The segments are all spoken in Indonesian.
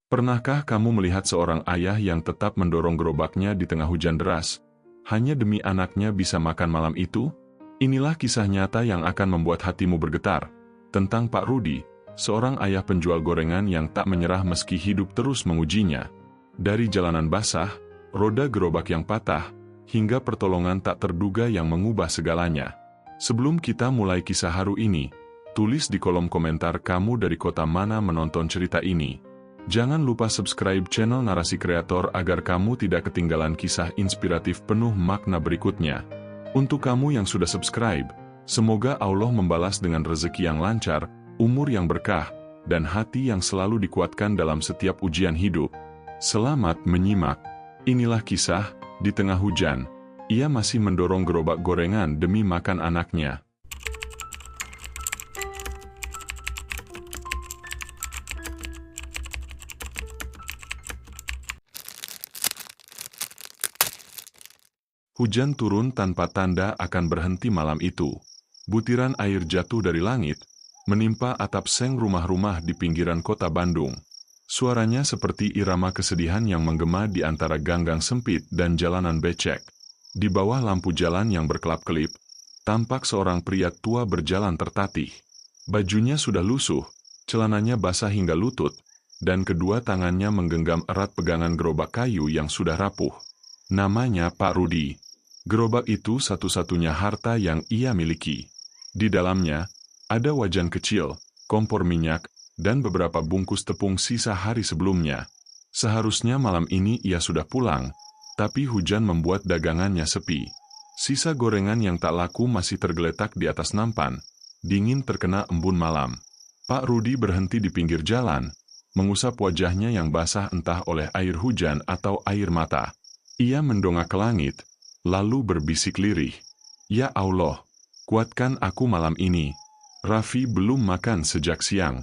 Pernahkah kamu melihat seorang ayah yang tetap mendorong gerobaknya di tengah hujan deras, hanya demi anaknya bisa makan malam itu? Inilah kisah nyata yang akan membuat hatimu bergetar, tentang Pak Rudi, seorang ayah penjual gorengan yang tak menyerah meski hidup terus mengujinya. Dari jalanan basah, roda gerobak yang patah, hingga pertolongan tak terduga yang mengubah segalanya. Sebelum kita mulai kisah haru ini, tulis di kolom komentar kamu dari kota mana menonton cerita ini. Jangan lupa subscribe channel Narasi Kreator agar kamu tidak ketinggalan kisah inspiratif penuh makna berikutnya. Untuk kamu yang sudah subscribe, semoga Allah membalas dengan rezeki yang lancar, umur yang berkah, dan hati yang selalu dikuatkan dalam setiap ujian hidup. Selamat menyimak. Inilah kisah, di tengah hujan, ia masih mendorong gerobak gorengan demi makan anaknya. Hujan turun tanpa tanda akan berhenti malam itu. Butiran air jatuh dari langit, menimpa atap seng rumah-rumah di pinggiran kota Bandung. Suaranya seperti irama kesedihan yang menggema di antara ganggang sempit dan jalanan becek. Di bawah lampu jalan yang berkelap-kelip, tampak seorang pria tua berjalan tertatih. Bajunya sudah lusuh, celananya basah hingga lutut, dan kedua tangannya menggenggam erat pegangan gerobak kayu yang sudah rapuh. Namanya Pak Rudi. Gerobak itu satu-satunya harta yang ia miliki. Di dalamnya, ada wajan kecil, kompor minyak, dan beberapa bungkus tepung sisa hari sebelumnya. Seharusnya malam ini ia sudah pulang, tapi hujan membuat dagangannya sepi. Sisa gorengan yang tak laku masih tergeletak di atas nampan, dingin terkena embun malam. Pak Rudi berhenti di pinggir jalan, mengusap wajahnya yang basah entah oleh air hujan atau air mata. Ia mendongak ke langit, lalu berbisik lirih, "Ya Allah, kuatkan aku malam ini. Raffi belum makan sejak siang."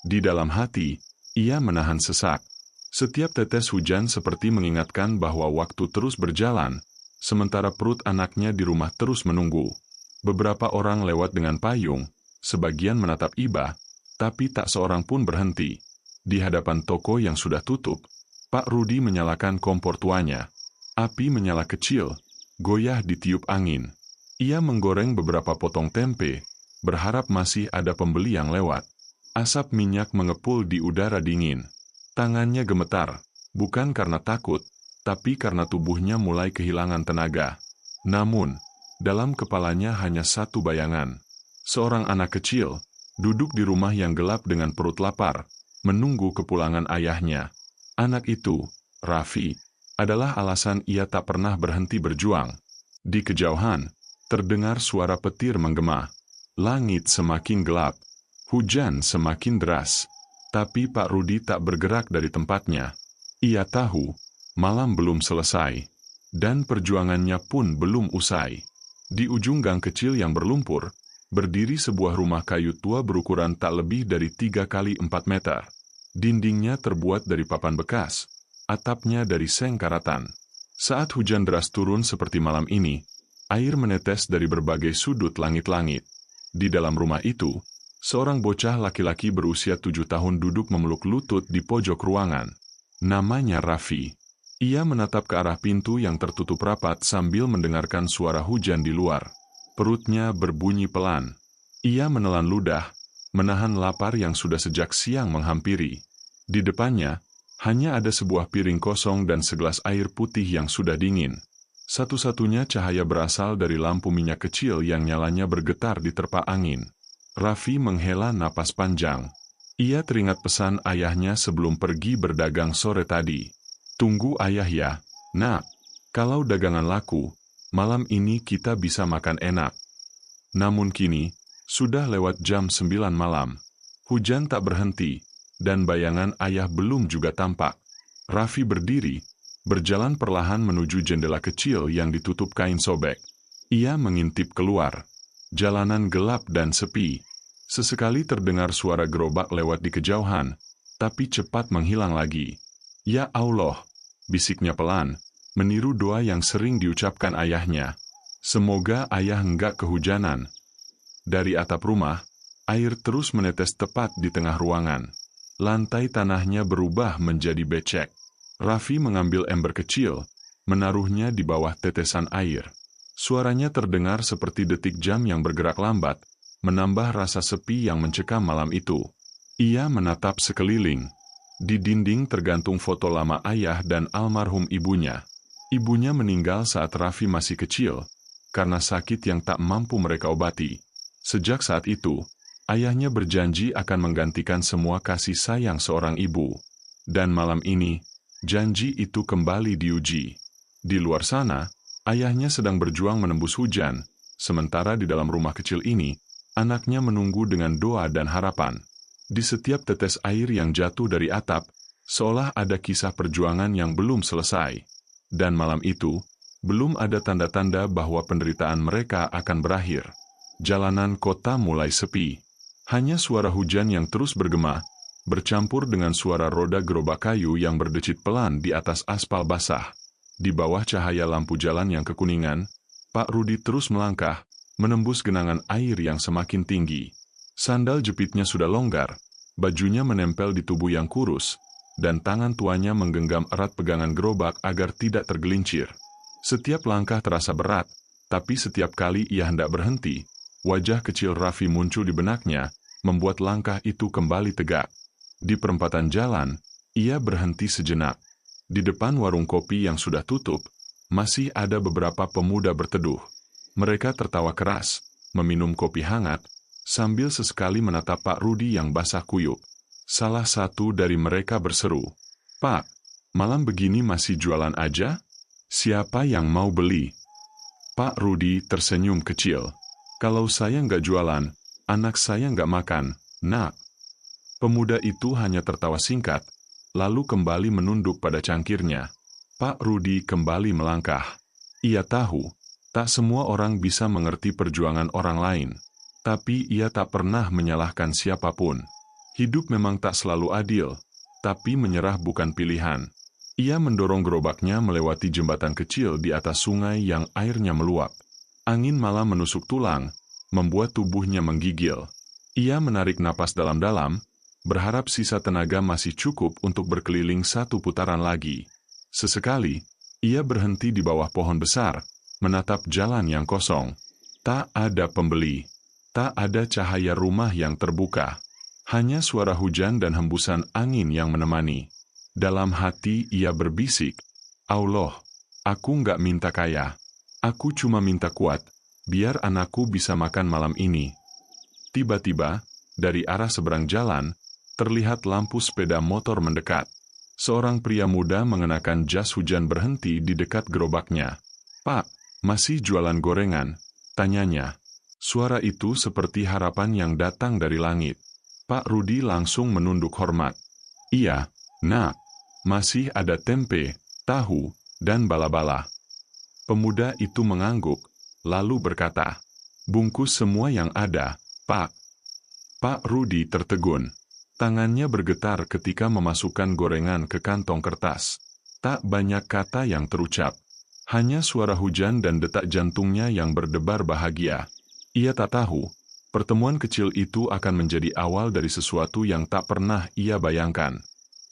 Di dalam hati, ia menahan sesak. Setiap tetes hujan seperti mengingatkan bahwa waktu terus berjalan, sementara perut anaknya di rumah terus menunggu. Beberapa orang lewat dengan payung, sebagian menatap iba, tapi tak seorang pun berhenti. Di hadapan toko yang sudah tutup, Pak Rudi menyalakan kompor tuanya. Api menyala kecil, goyah ditiup angin. Ia menggoreng beberapa potong tempe, berharap masih ada pembeli yang lewat. Asap minyak mengepul di udara dingin. Tangannya gemetar, bukan karena takut, tapi karena tubuhnya mulai kehilangan tenaga. Namun, dalam kepalanya hanya satu bayangan. Seorang anak kecil, duduk di rumah yang gelap dengan perut lapar, menunggu kepulangan ayahnya. Anak itu, Raffi, adalah alasan ia tak pernah berhenti berjuang. Di kejauhan, terdengar suara petir menggema. Langit semakin gelap, hujan semakin deras, tapi Pak Rudi tak bergerak dari tempatnya. Ia tahu, malam belum selesai, dan perjuangannya pun belum usai. Di ujung gang kecil yang berlumpur, berdiri sebuah rumah kayu tua berukuran tak lebih dari 3 kali 4 meter. Dindingnya terbuat dari papan bekas, atapnya dari seng karatan. Saat hujan deras turun seperti malam ini, air menetes dari berbagai sudut langit-langit. Di dalam rumah itu, seorang bocah laki-laki berusia 7 tahun duduk memeluk lutut di pojok ruangan. Namanya Raffi. Ia menatap ke arah pintu yang tertutup rapat sambil mendengarkan suara hujan di luar. Perutnya berbunyi pelan. Ia menelan ludah, menahan lapar yang sudah sejak siang menghampiri. Di depannya, hanya ada sebuah piring kosong dan segelas air putih yang sudah dingin. Satu-satunya cahaya berasal dari lampu minyak kecil yang nyalanya bergetar di terpa angin. Raffi menghela napas panjang. Ia teringat pesan ayahnya sebelum pergi berdagang sore tadi. "Tunggu ayah ya, nak. Kalau dagangan laku, malam ini kita bisa makan enak." Namun kini, sudah lewat jam 9 malam. Hujan tak berhenti, dan bayangan ayah belum juga tampak. Raffi berdiri, berjalan perlahan menuju jendela kecil yang ditutup kain sobek. Ia mengintip keluar. Jalanan gelap dan sepi. Sesekali terdengar suara gerobak lewat di kejauhan, tapi cepat menghilang lagi. "Ya Allah," bisiknya pelan, meniru doa yang sering diucapkan ayahnya. "Semoga ayah enggak kehujanan." Dari atap rumah, air terus menetes tepat di tengah ruangan. Lantai tanahnya berubah menjadi becek. Raffi mengambil ember kecil, menaruhnya di bawah tetesan air. Suaranya terdengar seperti detik jam yang bergerak lambat, menambah rasa sepi yang mencekam malam itu. Ia menatap sekeliling. Di dinding tergantung foto lama ayah dan almarhum ibunya. Ibunya meninggal saat Raffi masih kecil, karena sakit yang tak mampu mereka obati. Sejak saat itu, ayahnya berjanji akan menggantikan semua kasih sayang seorang ibu. Dan malam ini, janji itu kembali diuji. Di luar sana, ayahnya sedang berjuang menembus hujan, sementara di dalam rumah kecil ini, anaknya menunggu dengan doa dan harapan. Di setiap tetes air yang jatuh dari atap, seolah ada kisah perjuangan yang belum selesai. Dan malam itu, belum ada tanda-tanda bahwa penderitaan mereka akan berakhir. Jalanan kota mulai sepi. Hanya suara hujan yang terus bergema, bercampur dengan suara roda gerobak kayu yang berdecit pelan di atas aspal basah. Di bawah cahaya lampu jalan yang kekuningan, Pak Rudi terus melangkah, menembus genangan air yang semakin tinggi. Sandal jepitnya sudah longgar, bajunya menempel di tubuh yang kurus, dan tangan tuanya menggenggam erat pegangan gerobak agar tidak tergelincir. Setiap langkah terasa berat, tapi setiap kali ia hendak berhenti, wajah kecil Raffi muncul di benaknya, membuat langkah itu kembali tegak. Di perempatan jalan, ia berhenti sejenak. Di depan warung kopi yang sudah tutup, masih ada beberapa pemuda berteduh. Mereka tertawa keras, meminum kopi hangat, sambil sesekali menatap Pak Rudi yang basah kuyup. Salah satu dari mereka berseru, "Pak, malam begini masih jualan aja? Siapa yang mau beli?" Pak Rudi tersenyum kecil. "Kalau saya nggak jualan, anak saya nggak makan, Nak." Pemuda itu hanya tertawa singkat, lalu kembali menunduk pada cangkirnya. Pak Rudi kembali melangkah. Ia tahu, tak semua orang bisa mengerti perjuangan orang lain. Tapi ia tak pernah menyalahkan siapapun. Hidup memang tak selalu adil, tapi menyerah bukan pilihan. Ia mendorong gerobaknya melewati jembatan kecil di atas sungai yang airnya meluap. Angin malam menusuk tulang, membuat tubuhnya menggigil. Ia menarik napas dalam-dalam, berharap sisa tenaga masih cukup untuk berkeliling satu putaran lagi. Sesekali, ia berhenti di bawah pohon besar, menatap jalan yang kosong. Tak ada pembeli. Tak ada cahaya rumah yang terbuka. Hanya suara hujan dan hembusan angin yang menemani. Dalam hati ia berbisik, "Allah, aku nggak minta kaya. Aku cuma minta kuat, biar anakku bisa makan malam ini." Tiba-tiba, dari arah seberang jalan, terlihat lampu sepeda motor mendekat. Seorang pria muda mengenakan jas hujan berhenti di dekat gerobaknya. "Pak, masih jualan gorengan?" tanyanya. Suara itu seperti harapan yang datang dari langit. Pak Rudi langsung menunduk hormat. "Iya, Nak. Masih ada tempe, tahu, dan bala-bala." Pemuda itu mengangguk, lalu berkata, "Bungkus semua yang ada, Pak." Pak Rudi tertegun. Tangannya bergetar ketika memasukkan gorengan ke kantong kertas. Tak banyak kata yang terucap. Hanya suara hujan dan detak jantungnya yang berdebar bahagia. Ia tak tahu, pertemuan kecil itu akan menjadi awal dari sesuatu yang tak pernah ia bayangkan.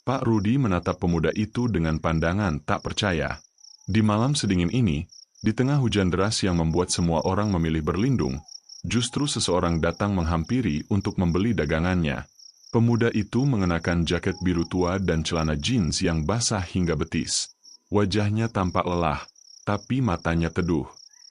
Pak Rudi menatap pemuda itu dengan pandangan tak percaya. Di malam sedingin ini, di tengah hujan deras yang membuat semua orang memilih berlindung, justru seseorang datang menghampiri untuk membeli dagangannya. Pemuda itu mengenakan jaket biru tua dan celana jeans yang basah hingga betis. Wajahnya tampak lelah, tapi matanya teduh.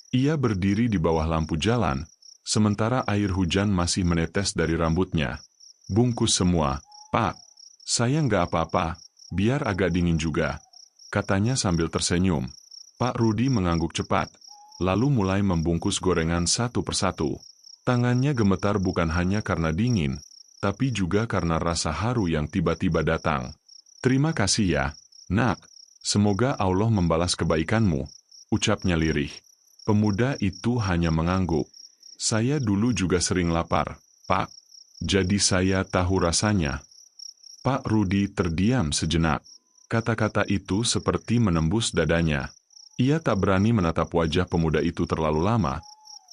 Ia berdiri di bawah lampu jalan, sementara air hujan masih menetes dari rambutnya. "Bungkus semua, Pak. Saya nggak apa-apa, biar agak dingin juga," katanya sambil tersenyum. Pak Rudi mengangguk cepat, lalu mulai membungkus gorengan satu persatu. Tangannya gemetar bukan hanya karena dingin, tapi juga karena rasa haru yang tiba-tiba datang. "Terima kasih ya, Nak. Semoga Allah membalas kebaikanmu," ucapnya lirih. Pemuda itu hanya mengangguk. "Saya dulu juga sering lapar, Pak. Jadi saya tahu rasanya." Pak Rudi terdiam sejenak. Kata-kata itu seperti menembus dadanya. Ia tak berani menatap wajah pemuda itu terlalu lama,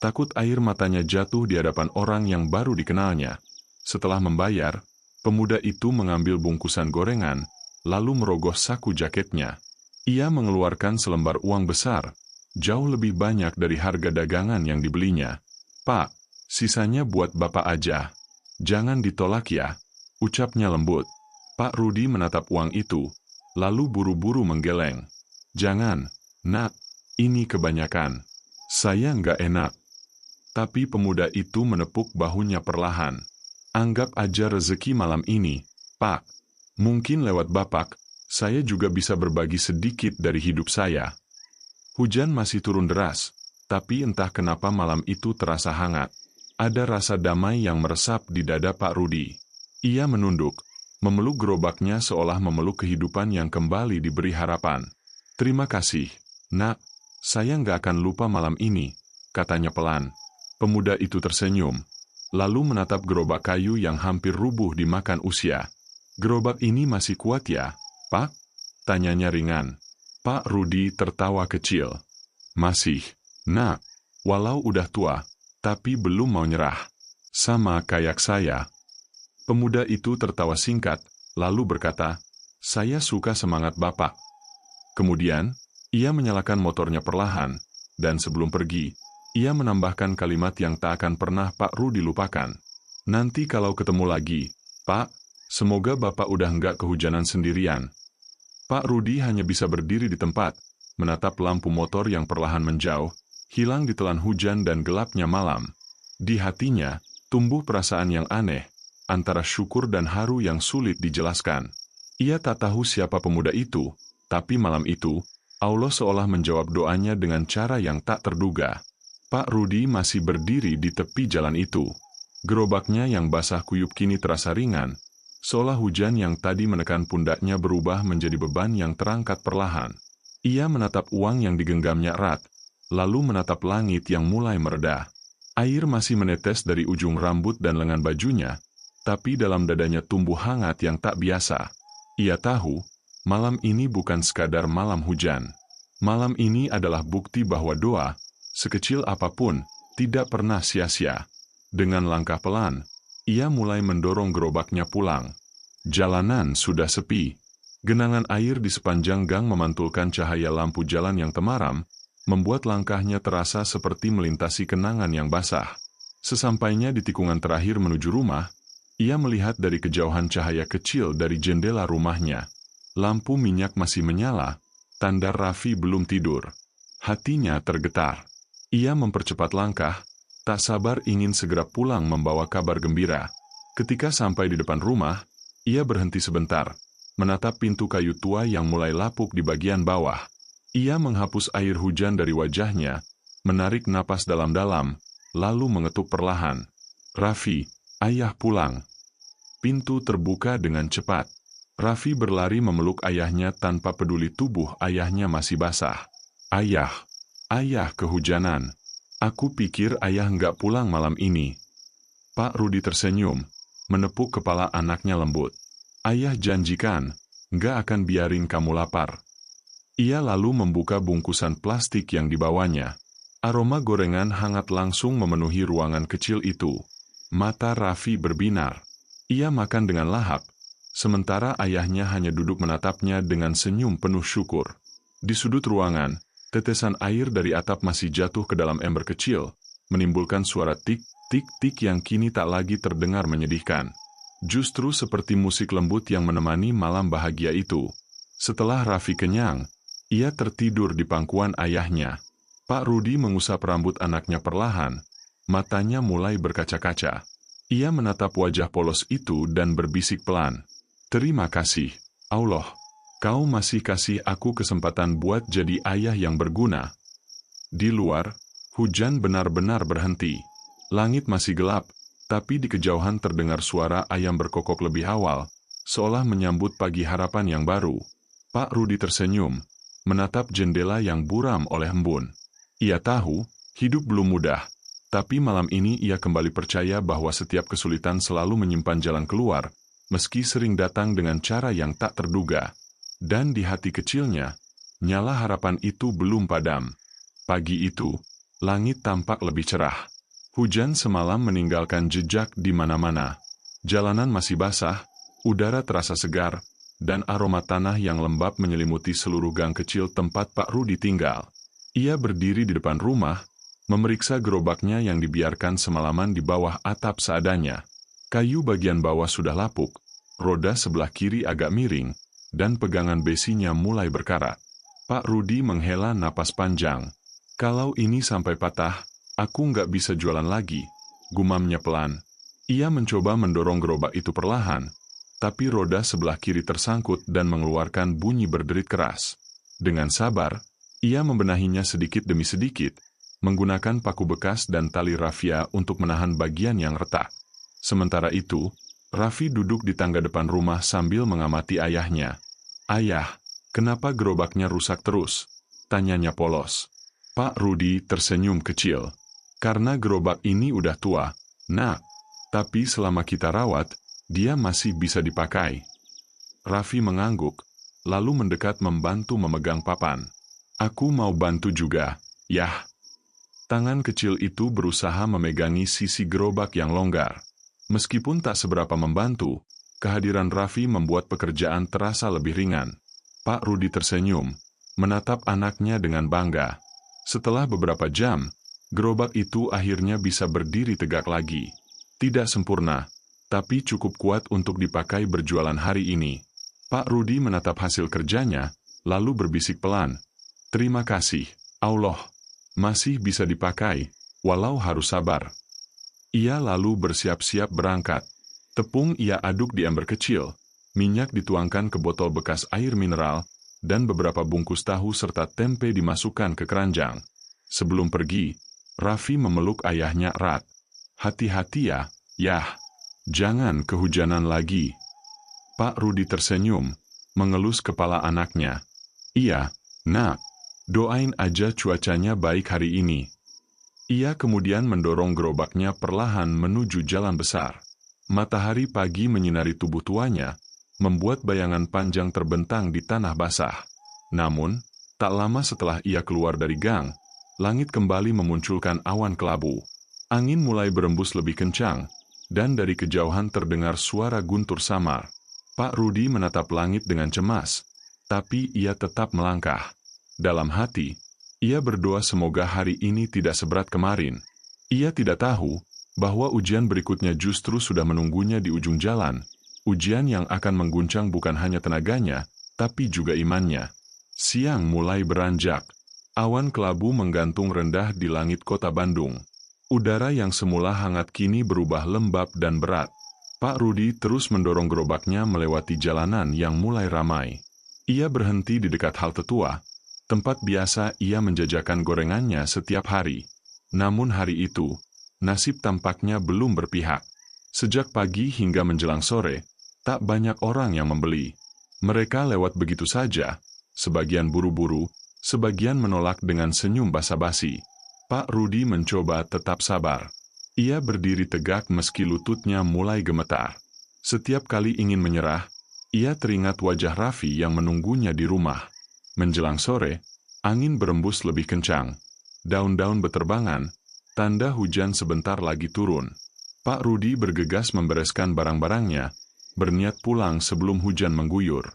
takut air matanya jatuh di hadapan orang yang baru dikenalnya. Setelah membayar, Pemuda itu mengambil bungkusan gorengan, lalu merogoh saku jaketnya. Ia mengeluarkan selembar uang besar, jauh lebih banyak dari harga dagangan yang dibelinya. "Pak, sisanya buat Bapak aja. Jangan ditolak ya," ucapnya lembut. Pak Rudi menatap uang itu, lalu buru-buru menggeleng. "Jangan, Nak, ini kebanyakan. Saya nggak enak." Tapi pemuda itu menepuk bahunya perlahan. "Anggap aja rezeki malam ini, Pak. Mungkin lewat Bapak, saya juga bisa berbagi sedikit dari hidup saya." Hujan masih turun deras, tapi entah kenapa malam itu terasa hangat. Ada rasa damai yang meresap di dada Pak Rudi. Ia menunduk, memeluk gerobaknya seolah memeluk kehidupan yang kembali diberi harapan. "Terima kasih, Nak. Saya nggak akan lupa malam ini," katanya pelan. Pemuda itu tersenyum, lalu menatap gerobak kayu yang hampir rubuh dimakan usia. "Gerobak ini masih kuat ya, Pak?" tanyanya ringan. Pak Rudi tertawa kecil. "Masih, Nak. Walau udah tua, tapi belum mau nyerah. Sama kayak saya." Pemuda itu tertawa singkat, lalu berkata, "Saya suka semangat Bapak." Kemudian, ia menyalakan motornya perlahan, dan sebelum pergi, ia menambahkan kalimat yang tak akan pernah Pak Rudi lupakan. "Nanti kalau ketemu lagi, Pak, semoga Bapak udah nggak kehujanan sendirian." Pak Rudi hanya bisa berdiri di tempat, menatap lampu motor yang perlahan menjauh, hilang ditelan hujan dan gelapnya malam. Di hatinya, tumbuh perasaan yang aneh, antara syukur dan haru yang sulit dijelaskan. Ia tak tahu siapa pemuda itu, tapi malam itu, Allah seolah menjawab doanya dengan cara yang tak terduga. Pak Rudi masih berdiri di tepi jalan itu. Gerobaknya yang basah kuyup kini terasa ringan, seolah hujan yang tadi menekan pundaknya berubah menjadi beban yang terangkat perlahan. Ia menatap uang yang digenggamnya erat, lalu menatap langit yang mulai mereda. Air masih menetes dari ujung rambut dan lengan bajunya, tapi dalam dadanya tumbuh hangat yang tak biasa. Ia tahu, malam ini bukan sekadar malam hujan. Malam ini adalah bukti bahwa doa, sekecil apapun, tidak pernah sia-sia. Dengan langkah pelan, ia mulai mendorong gerobaknya pulang. Jalanan sudah sepi. Genangan air di sepanjang gang memantulkan cahaya lampu jalan yang temaram, membuat langkahnya terasa seperti melintasi kenangan yang basah. Sesampainya di tikungan terakhir menuju rumah, ia melihat dari kejauhan cahaya kecil dari jendela rumahnya. Lampu minyak masih menyala, tanda Raffi belum tidur. Hatinya tergetar. Ia mempercepat langkah, tak sabar ingin segera pulang membawa kabar gembira. Ketika sampai di depan rumah, ia berhenti sebentar, menatap pintu kayu tua yang mulai lapuk di bagian bawah. Ia menghapus air hujan dari wajahnya, menarik napas dalam-dalam, lalu mengetuk perlahan. "Raffi, ayah pulang." Pintu terbuka dengan cepat. Raffi berlari memeluk ayahnya tanpa peduli tubuh ayahnya masih basah. "Ayah, ayah kehujanan. Aku pikir ayah nggak pulang malam ini." Pak Rudi tersenyum, menepuk kepala anaknya lembut. "Ayah janjikan, nggak akan biarin kamu lapar." Ia lalu membuka bungkusan plastik yang dibawanya. Aroma gorengan hangat langsung memenuhi ruangan kecil itu. Mata Raffi berbinar. Ia makan dengan lahap, sementara ayahnya hanya duduk menatapnya dengan senyum penuh syukur. Di sudut ruangan, tetesan air dari atap masih jatuh ke dalam ember kecil, menimbulkan suara tik-tik-tik yang kini tak lagi terdengar menyedihkan. Justru seperti musik lembut yang menemani malam bahagia itu. Setelah Raffi kenyang, ia tertidur di pangkuan ayahnya. Pak Rudi mengusap rambut anaknya perlahan, matanya mulai berkaca-kaca. Ia menatap wajah polos itu dan berbisik pelan, "Terima kasih, Allah. Kau masih kasih aku kesempatan buat jadi ayah yang berguna." Di luar, hujan benar-benar berhenti. Langit masih gelap, tapi di kejauhan terdengar suara ayam berkokok lebih awal, seolah menyambut pagi harapan yang baru. Pak Rudi tersenyum, menatap jendela yang buram oleh embun. Ia tahu, hidup belum mudah. Tapi malam ini ia kembali percaya bahwa setiap kesulitan selalu menyimpan jalan keluar, meski sering datang dengan cara yang tak terduga. Dan di hati kecilnya, nyala harapan itu belum padam. Pagi itu, langit tampak lebih cerah. Hujan semalam meninggalkan jejak di mana-mana. Jalanan masih basah, Udara terasa segar, dan aroma tanah yang lembab menyelimuti seluruh gang kecil tempat Pak Rudi tinggal. Ia berdiri di depan rumah, memeriksa gerobaknya yang dibiarkan semalaman di bawah atap seadanya. Kayu bagian bawah sudah lapuk, roda sebelah kiri agak miring, dan pegangan besinya mulai berkarat. Pak Rudi menghela napas panjang. Kalau ini sampai patah, aku nggak bisa jualan lagi, gumamnya pelan. Ia mencoba mendorong gerobak itu perlahan, tapi roda sebelah kiri tersangkut dan mengeluarkan bunyi berderit keras. Dengan sabar, ia membenahinya sedikit demi sedikit, menggunakan paku bekas dan tali rafia untuk menahan bagian yang retak. Sementara itu, Raffi duduk di tangga depan rumah sambil mengamati ayahnya. "Ayah, kenapa gerobaknya rusak terus?" tanyanya polos. Pak Rudi tersenyum kecil. "Karena gerobak ini udah tua, Nak. Tapi selama kita rawat, dia masih bisa dipakai." Raffi mengangguk, lalu mendekat membantu memegang papan. "Aku mau bantu juga, Yah." Tangan kecil itu berusaha memegangi sisi gerobak yang longgar. Meskipun tak seberapa membantu, kehadiran Raffi membuat pekerjaan terasa lebih ringan. Pak Rudi tersenyum, menatap anaknya dengan bangga. Setelah beberapa jam, gerobak itu akhirnya bisa berdiri tegak lagi. Tidak sempurna, tapi cukup kuat untuk dipakai berjualan hari ini. Pak Rudi menatap hasil kerjanya, lalu berbisik pelan, "Terima kasih, Allah. Masih bisa dipakai, walau harus sabar." Ia lalu bersiap-siap berangkat. Tepung ia aduk di ember kecil, minyak dituangkan ke botol bekas air mineral, dan beberapa bungkus tahu serta tempe dimasukkan ke keranjang. Sebelum pergi, Raffi memeluk ayahnya erat. "Hati-hati ya, Yah. Jangan kehujanan lagi." Pak Rudi tersenyum, mengelus kepala anaknya. "Iya, Nak. Doain aja cuacanya baik hari ini." Ia kemudian mendorong gerobaknya perlahan menuju jalan besar. Matahari pagi menyinari tubuh tuanya, membuat bayangan panjang terbentang di tanah basah. Namun, tak lama setelah ia keluar dari gang, langit kembali memunculkan awan kelabu. Angin mulai berembus lebih kencang, dan dari kejauhan terdengar suara guntur samar. Pak Rudi menatap langit dengan cemas, tapi ia tetap melangkah. Dalam hati, ia berdoa semoga hari ini tidak seberat kemarin. Ia tidak tahu bahwa ujian berikutnya justru sudah menunggunya di ujung jalan. Ujian yang akan mengguncang bukan hanya tenaganya, tapi juga imannya. Siang mulai beranjak. Awan kelabu menggantung rendah di langit kota Bandung. Udara yang semula hangat kini berubah lembab dan berat. Pak Rudi terus mendorong gerobaknya melewati jalanan yang mulai ramai. Ia berhenti di dekat halte tua, tempat biasa ia menjajakan gorengannya setiap hari. Namun hari itu, nasib tampaknya belum berpihak. Sejak pagi hingga menjelang sore, tak banyak orang yang membeli. Mereka lewat begitu saja, sebagian buru-buru, sebagian menolak dengan senyum basa-basi. Pak Rudi mencoba tetap sabar. Ia berdiri tegak meski lututnya mulai gemetar. Setiap kali ingin menyerah, ia teringat wajah Raffi yang menunggunya di rumah. Menjelang sore, angin berembus lebih kencang. Daun-daun beterbangan, tanda hujan sebentar lagi turun. Pak Rudi bergegas membereskan barang-barangnya, berniat pulang sebelum hujan mengguyur.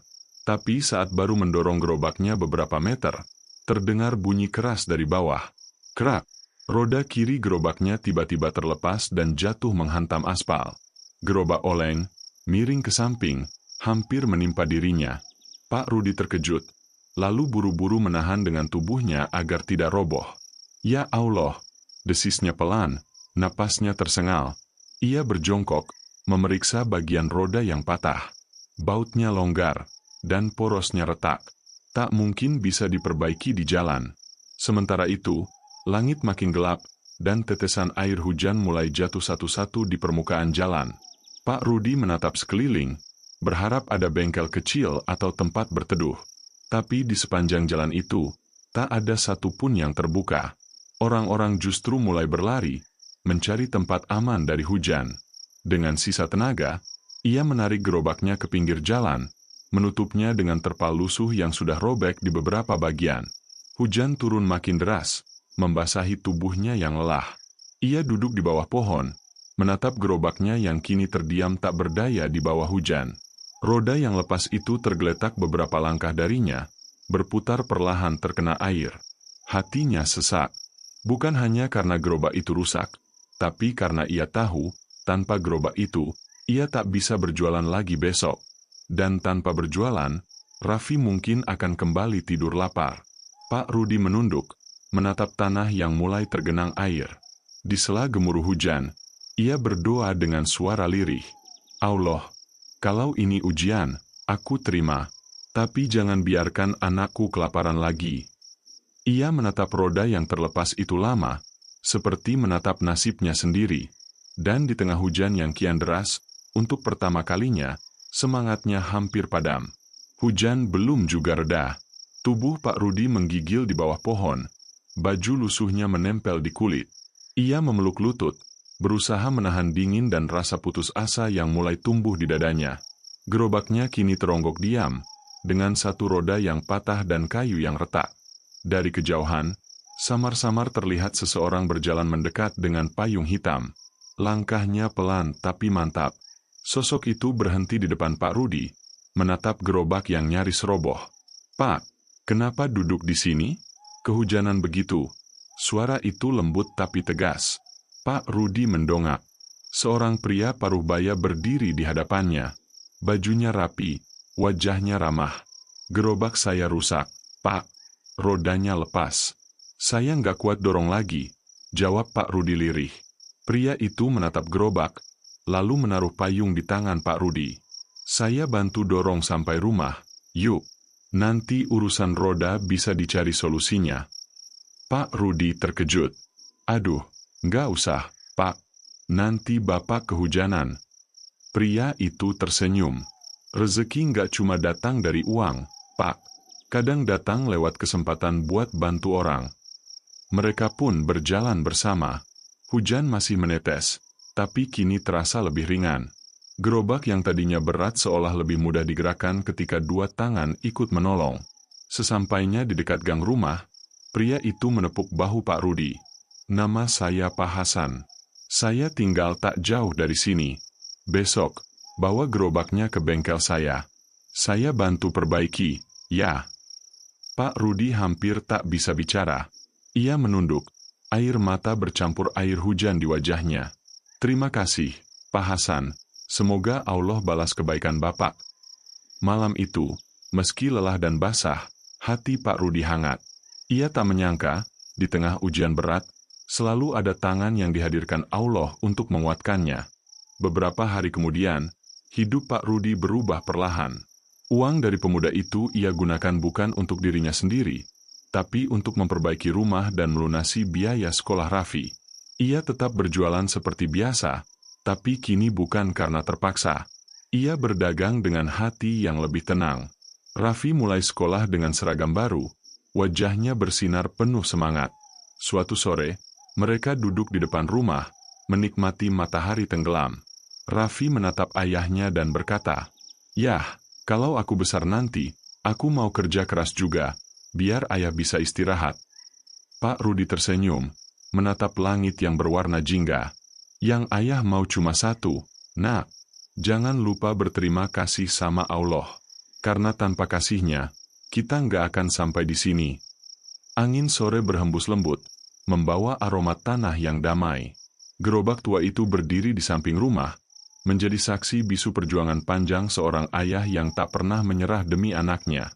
Tapi saat baru mendorong gerobaknya beberapa meter, terdengar bunyi keras dari bawah. Krak! Roda kiri gerobaknya tiba-tiba terlepas dan jatuh menghantam aspal. Gerobak oleng, miring ke samping, hampir menimpa dirinya. Pak Rudi terkejut, lalu buru-buru menahan dengan tubuhnya agar tidak roboh. "Ya Allah!" desisnya pelan, napasnya tersengal. Ia berjongkok, memeriksa bagian roda yang patah. Bautnya longgar, dan porosnya retak. Tak mungkin bisa diperbaiki di jalan. Sementara itu, langit makin gelap, dan tetesan air hujan mulai jatuh satu-satu di permukaan jalan. Pak Rudi menatap sekeliling, berharap ada bengkel kecil atau tempat berteduh. Tapi di sepanjang jalan itu, tak ada satupun yang terbuka. Orang-orang justru mulai berlari, mencari tempat aman dari hujan. Dengan sisa tenaga, ia menarik gerobaknya ke pinggir jalan, menutupnya dengan terpal lusuh yang sudah robek di beberapa bagian. Hujan turun makin deras, membasahi tubuhnya yang lelah. Ia duduk di bawah pohon, menatap gerobaknya yang kini terdiam tak berdaya di bawah hujan. Roda yang lepas itu tergeletak beberapa langkah darinya, berputar perlahan terkena air. Hatinya sesak. Bukan hanya karena gerobak itu rusak, tapi karena ia tahu, tanpa gerobak itu, ia tak bisa berjualan lagi besok. Dan tanpa berjualan, Raffi mungkin akan kembali tidur lapar. Pak Rudi menunduk, menatap tanah yang mulai tergenang air. Di sela gemuruh hujan, ia berdoa dengan suara lirih. Allah, kalau ini ujian, aku terima. Tapi jangan biarkan anakku kelaparan lagi. Ia menatap roda yang terlepas itu lama, seperti menatap nasibnya sendiri. Dan di tengah hujan yang kian deras, untuk pertama kalinya, semangatnya hampir padam. Hujan belum juga reda. Tubuh Pak Rudi menggigil di bawah pohon. Baju lusuhnya menempel di kulit. Ia memeluk lutut, berusaha menahan dingin dan rasa putus asa yang mulai tumbuh di dadanya. Gerobaknya kini teronggok diam, dengan satu roda yang patah dan kayu yang retak. Dari kejauhan, samar-samar terlihat seseorang berjalan mendekat dengan payung hitam. Langkahnya pelan tapi mantap. Sosok itu berhenti di depan Pak Rudi, menatap gerobak yang nyaris roboh. "Pak, kenapa duduk di sini? Kehujanan begitu." Suara itu lembut tapi tegas. Pak Rudi mendongak. Seorang pria paruh baya berdiri di hadapannya. Bajunya rapi, wajahnya ramah. "Gerobak saya rusak, Pak. Rodanya lepas. Saya nggak kuat dorong lagi," jawab Pak Rudi lirih. Pria itu menatap gerobak, lalu menaruh payung di tangan Pak Rudi. "Saya bantu dorong sampai rumah, yuk. Nanti urusan roda bisa dicari solusinya." Pak Rudi terkejut. "Aduh, nggak usah, Pak. Nanti Bapak kehujanan." Pria itu tersenyum. "Rezeki nggak cuma datang dari uang, Pak. Kadang datang lewat kesempatan buat bantu orang." Mereka pun berjalan bersama. Hujan masih menetes, tapi kini terasa lebih ringan. Gerobak yang tadinya berat seolah lebih mudah digerakkan ketika dua tangan ikut menolong. Sesampainya di dekat gang rumah, pria itu menepuk bahu Pak Rudi. "Nama saya Pak Hasan. Saya tinggal tak jauh dari sini. Besok, bawa gerobaknya ke bengkel saya. Saya bantu perbaiki, ya." Pak Rudi hampir tak bisa bicara. Ia menunduk, air mata bercampur air hujan di wajahnya. "Terima kasih, Pak Hasan. Semoga Allah balas kebaikan Bapak." Malam itu, meski lelah dan basah, hati Pak Rudi hangat. Ia tak menyangka, di tengah ujian berat, selalu ada tangan yang dihadirkan Allah untuk menguatkannya. Beberapa hari kemudian, hidup Pak Rudi berubah perlahan. Uang dari pemuda itu ia gunakan bukan untuk dirinya sendiri, tapi untuk memperbaiki rumah dan melunasi biaya sekolah Raffi. Ia tetap berjualan seperti biasa, tapi kini bukan karena terpaksa. Ia berdagang dengan hati yang lebih tenang. Raffi mulai sekolah dengan seragam baru, wajahnya bersinar penuh semangat. Suatu sore, mereka duduk di depan rumah, menikmati matahari tenggelam. Raffi menatap ayahnya dan berkata, "Yah, kalau aku besar nanti, aku mau kerja keras juga, biar ayah bisa istirahat." Pak Rudi tersenyum, menatap langit yang berwarna jingga. "Yang ayah mau cuma satu, Nak. Jangan lupa berterima kasih sama Allah. Karena tanpa kasihnya, kita nggak akan sampai di sini." Angin sore berhembus lembut, membawa aroma tanah yang damai. Gerobak tua itu berdiri di samping rumah, menjadi saksi bisu perjuangan panjang seorang ayah yang tak pernah menyerah demi anaknya.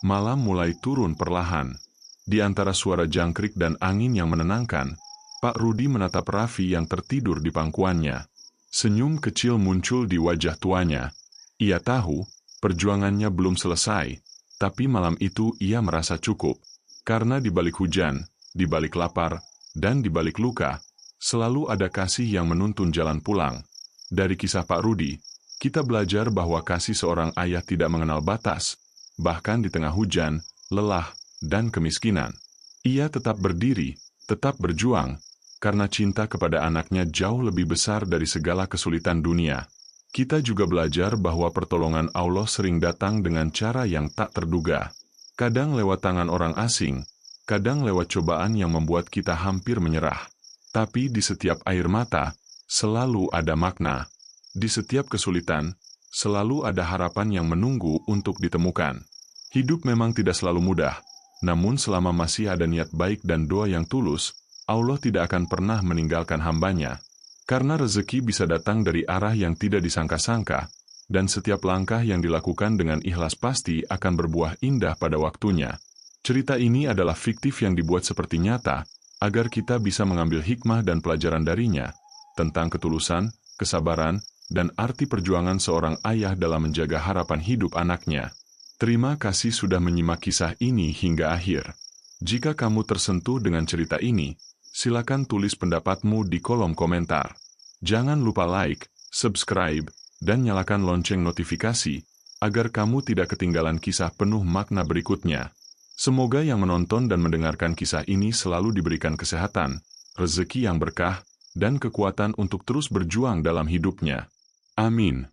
Malam mulai turun perlahan. Di antara suara jangkrik dan angin yang menenangkan, Pak Rudi menatap Raffi yang tertidur di pangkuannya. Senyum kecil muncul di wajah tuanya. Ia tahu, perjuangannya belum selesai, tapi malam itu ia merasa cukup. Karena di balik hujan, di balik lapar, dan di balik luka, selalu ada kasih yang menuntun jalan pulang. Dari kisah Pak Rudi, kita belajar bahwa kasih seorang ayah tidak mengenal batas, bahkan di tengah hujan, lelah, dan kemiskinan. Ia tetap berdiri, tetap berjuang, karena cinta kepada anaknya jauh lebih besar dari segala kesulitan dunia. Kita juga belajar bahwa pertolongan Allah sering datang dengan cara yang tak terduga. Kadang lewat tangan orang asing, kadang lewat cobaan yang membuat kita hampir menyerah. Tapi di setiap air mata, selalu ada makna. Di setiap kesulitan, selalu ada harapan yang menunggu untuk ditemukan. Hidup memang tidak selalu mudah, namun selama masih ada niat baik dan doa yang tulus, Allah tidak akan pernah meninggalkan hamba-Nya. Karena rezeki bisa datang dari arah yang tidak disangka-sangka, dan setiap langkah yang dilakukan dengan ikhlas pasti akan berbuah indah pada waktunya. Cerita ini adalah fiktif yang dibuat seperti nyata, agar kita bisa mengambil hikmah dan pelajaran darinya, tentang ketulusan, kesabaran, dan arti perjuangan seorang ayah dalam menjaga harapan hidup anaknya. Terima kasih sudah menyimak kisah ini hingga akhir. Jika kamu tersentuh dengan cerita ini, silakan tulis pendapatmu di kolom komentar. Jangan lupa like, subscribe, dan nyalakan lonceng notifikasi, agar kamu tidak ketinggalan kisah penuh makna berikutnya. Semoga yang menonton dan mendengarkan kisah ini selalu diberikan kesehatan, rezeki yang berkah, dan kekuatan untuk terus berjuang dalam hidupnya. Amin.